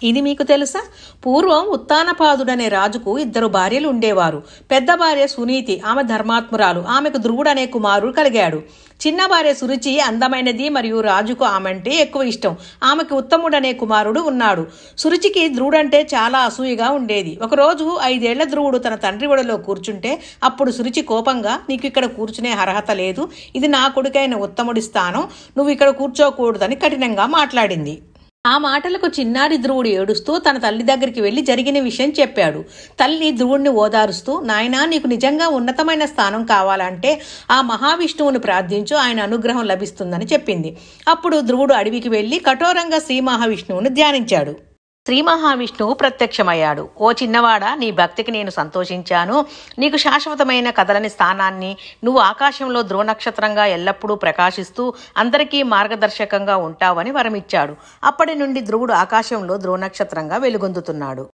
ఇది మీకు తెలుసా? పూర్వం ఉత్తానపాదుడనే రాజుకు 2 భార్యలు ఉండేవారు. పెద్ద భార్య సునీతి, ఆమె ధర్మాత్మురాలు. ఆమెకు ధ్రువుడనే కుమారుడు కలిగాడు. చిన్న భార్య సురుచి అందమైనది మరియు రాజుకు ఆమెంటే ఎక్కువ ఇష్టం. ఆమెకు ఉత్తముడనే కుమారుడు ఉన్నాడు. సురుచికి ధ్రువుడంటే చాలా అసూయగా ఉండేది. ఒకరోజు 5 ఏళ్ల ధ్రువుడు తన తండ్రి ఒడిలో కూర్చుంటే అప్పుడు సురుచి కోపంగా, నీకు ఇక్కడ కూర్చునే అర్హత లేదు, ఇది నా కొడుకైన ఉత్తముడి స్థానం, నువ్వు ఇక్కడ కూర్చోకూడదని కఠినంగా మాట్లాడింది. ఆ మాటలకు చిన్నారి ధ్రువుడు ఏడుస్తూ తన తల్లి దగ్గరికి వెళ్లి జరిగిన విషయం చెప్పాడు. తల్లి ధ్రువుడిని ఓదారుస్తూ, నాయనా, నీకు నిజంగా ఉన్నతమైన స్థానం కావాలంటే ఆ మహావిష్ణువుని ప్రార్థించు, ఆయన అనుగ్రహం లభిస్తుందని చెప్పింది. అప్పుడు ధ్రువుడు అడవికి వెళ్లి కఠోరంగా శ్రీ మహావిష్ణువుని ధ్యానించాడు. శ్రీ మహావిష్ణువు ప్రత్యక్షమయ్యాడు. ఓ చిన్నవాడా, నీ భక్తికి నేను సంతోషించాను. నీకు శాశ్వతమైన కదలని స్థానాన్ని, నువ్వు ఆకాశంలో ధ్రువ నక్షత్రంగా ఎల్లప్పుడూ ప్రకాశిస్తూ అందరికీ మార్గదర్శకంగా ఉంటావని వరమిచ్చాడు. అప్పటి నుండి ధ్రువుడు ఆకాశంలో ధ్రువ నక్షత్రంగా వెలుగొందుతున్నాడు.